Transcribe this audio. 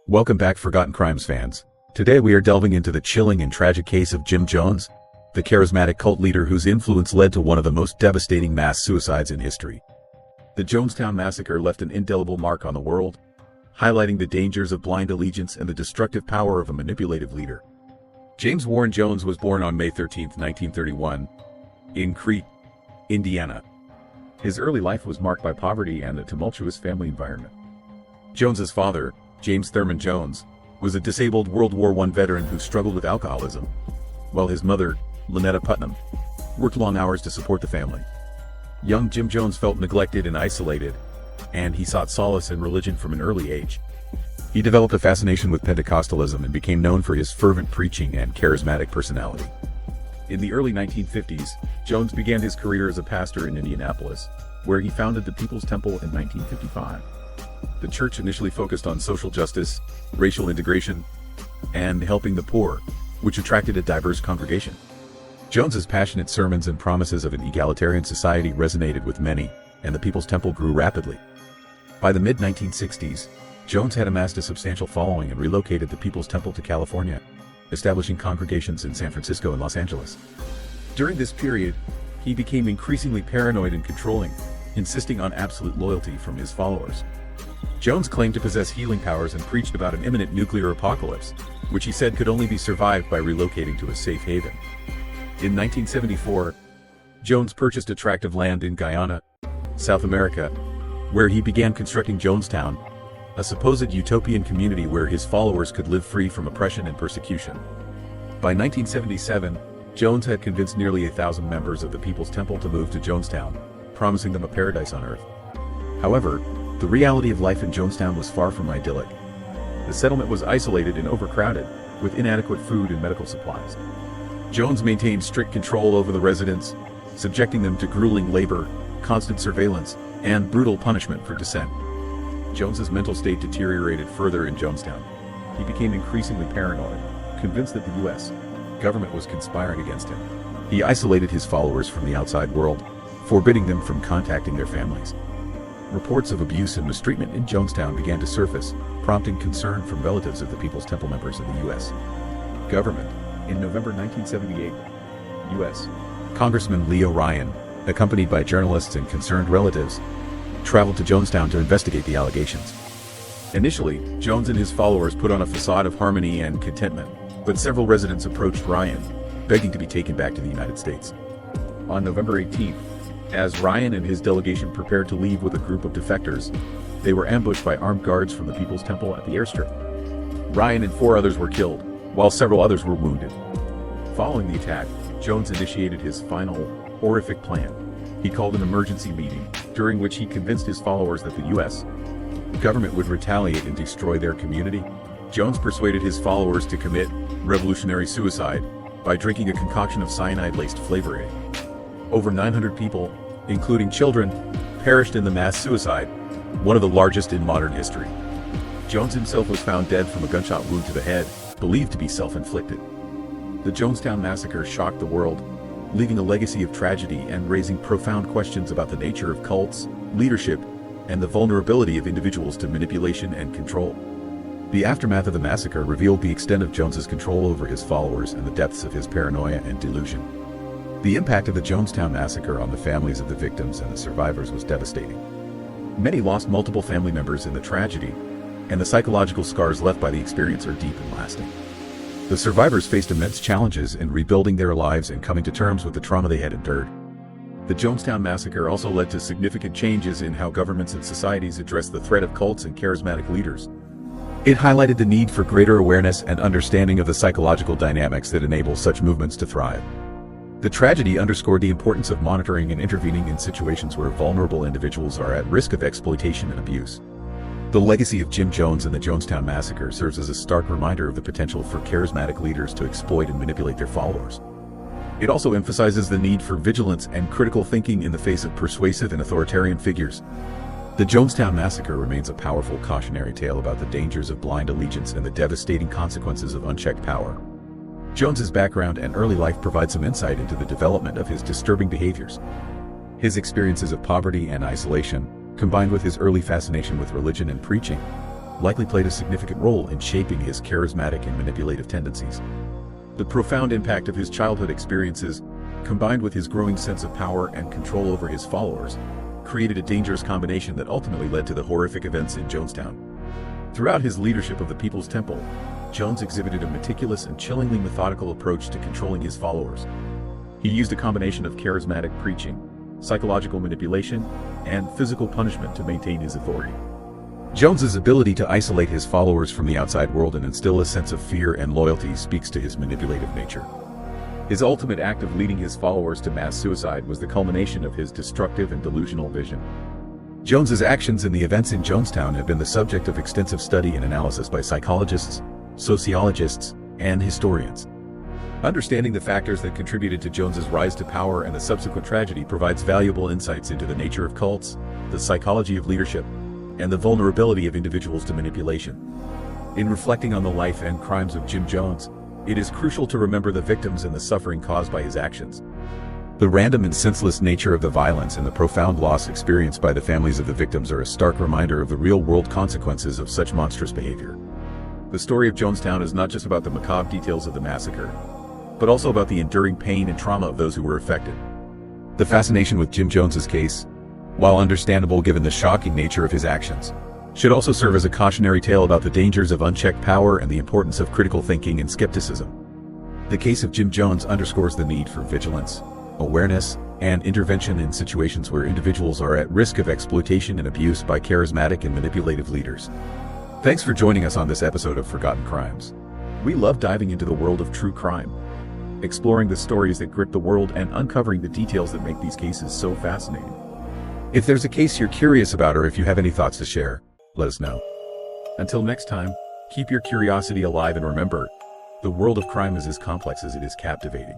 Welcome back, Forgotten Crimes fans. Today we are delving into the chilling and tragic case of Jim Jones, the charismatic cult leader whose influence led to one of the most devastating mass suicides in history. The Jonestown Massacre left an indelible mark on the world, highlighting the dangers of blind allegiance and the destructive power of a manipulative leader. James Warren Jones was born on May 13, 1931, in Crete, Indiana. His early life was marked by poverty and a tumultuous family environment. Jones's father, James Thurman Jones, was a disabled World War I veteran who struggled with alcoholism, while his mother, Lynetta Putnam, worked long hours to support the family. Young Jim Jones felt neglected and isolated, and he sought solace in religion from an early age. He developed a fascination with Pentecostalism and became known for his fervent preaching and charismatic personality. In the early 1950s, Jones began his career as a pastor in Indianapolis, where he founded the People's Temple in 1955. The church initially focused on social justice, racial integration, and helping the poor, which attracted a diverse congregation. Jones's passionate sermons and promises of an egalitarian society resonated with many, and the People's Temple grew rapidly. By the mid-1960s, Jones had amassed a substantial following and relocated the People's Temple to California, establishing congregations in San Francisco and Los Angeles. During this period, he became increasingly paranoid and controlling, insisting on absolute loyalty from his followers. Jones claimed to possess healing powers and preached about an imminent nuclear apocalypse, which he said could only be survived by relocating to a safe haven. In 1974, Jones purchased a tract of land in Guyana, South America, where he began constructing Jonestown, a supposed utopian community where his followers could live free from oppression and persecution. By 1977, Jones had convinced nearly 1,000 members of the People's Temple to move to Jonestown, promising them a paradise on earth. However, the reality of life in Jonestown was far from idyllic. The settlement was isolated and overcrowded, with inadequate food and medical supplies. Jones maintained strict control over the residents, subjecting them to grueling labor, constant surveillance, and brutal punishment for dissent. Jones's mental state deteriorated further in Jonestown. He became increasingly paranoid, convinced that the U.S. government was conspiring against him. He isolated his followers from the outside world, forbidding them from contacting their families. Reports of abuse and mistreatment in Jonestown began to surface, prompting concern from relatives of the People's Temple members in the U.S. government. In November 1978, U.S. Congressman Leo Ryan, accompanied by journalists and concerned relatives, traveled to Jonestown to investigate the allegations. Initially, Jones and his followers put on a facade of harmony and contentment, but several residents approached Ryan, begging to be taken back to the United States. On November 18th, as Ryan and his delegation prepared to leave with a group of defectors, they were ambushed by armed guards from the People's Temple at the airstrip. Ryan and 4 others were killed, while several others were wounded. Following the attack, Jones initiated his final, horrific plan. He called an emergency meeting, during which he convinced his followers that the U.S. government would retaliate and destroy their community. Jones persuaded his followers to commit revolutionary suicide by drinking a concoction of cyanide-laced flavor aid. Over 900 people, including children, perished in the mass suicide, one of the largest in modern history. Jones himself was found dead from a gunshot wound to the head, believed to be self-inflicted. The Jonestown Massacre shocked the world, leaving a legacy of tragedy and raising profound questions about the nature of cults, leadership, and the vulnerability of individuals to manipulation and control. The aftermath of the massacre revealed the extent of Jones's control over his followers and the depths of his paranoia and delusion. The impact of the Jonestown Massacre on the families of the victims and the survivors was devastating. Many lost multiple family members in the tragedy, and the psychological scars left by the experience are deep and lasting. The survivors faced immense challenges in rebuilding their lives and coming to terms with the trauma they had endured. The Jonestown Massacre also led to significant changes in how governments and societies address the threat of cults and charismatic leaders. It highlighted the need for greater awareness and understanding of the psychological dynamics that enable such movements to thrive. The tragedy underscored the importance of monitoring and intervening in situations where vulnerable individuals are at risk of exploitation and abuse. The legacy of Jim Jones and the Jonestown Massacre serves as a stark reminder of the potential for charismatic leaders to exploit and manipulate their followers. It also emphasizes the need for vigilance and critical thinking in the face of persuasive and authoritarian figures. The Jonestown Massacre remains a powerful cautionary tale about the dangers of blind allegiance and the devastating consequences of unchecked power. Jones's background and early life provide some insight into the development of his disturbing behaviors. His experiences of poverty and isolation, combined with his early fascination with religion and preaching, likely played a significant role in shaping his charismatic and manipulative tendencies. The profound impact of his childhood experiences, combined with his growing sense of power and control over his followers, created a dangerous combination that ultimately led to the horrific events in Jonestown. Throughout his leadership of the People's Temple, Jones exhibited a meticulous and chillingly methodical approach to controlling his followers. He used a combination of charismatic preaching, psychological manipulation, and physical punishment to maintain his authority. Jones's ability to isolate his followers from the outside world and instill a sense of fear and loyalty speaks to his manipulative nature. His ultimate act of leading his followers to mass suicide was the culmination of his destructive and delusional vision. Jones's actions and the events in Jonestown have been the subject of extensive study and analysis by psychologists, sociologists, and historians. Understanding the factors that contributed to Jones's rise to power and the subsequent tragedy provides valuable insights into the nature of cults, the psychology of leadership, and the vulnerability of individuals to manipulation. In reflecting on the life and crimes of Jim Jones, it is crucial to remember the victims and the suffering caused by his actions. The random and senseless nature of the violence and the profound loss experienced by the families of the victims are a stark reminder of the real-world consequences of such monstrous behavior. The story of Jonestown is not just about the macabre details of the massacre, but also about the enduring pain and trauma of those who were affected. The fascination with Jim Jones's case, while understandable given the shocking nature of his actions, should also serve as a cautionary tale about the dangers of unchecked power and the importance of critical thinking and skepticism. The case of Jim Jones underscores the need for vigilance, awareness, and intervention in situations where individuals are at risk of exploitation and abuse by charismatic and manipulative leaders. Thanks for joining us on this episode of Forgotten Crimes. We love diving into the world of true crime, exploring the stories that grip the world and uncovering the details that make these cases so fascinating. If there's a case you're curious about or if you have any thoughts to share, let us know. Until next time, keep your curiosity alive and remember, the world of crime is as complex as it is captivating.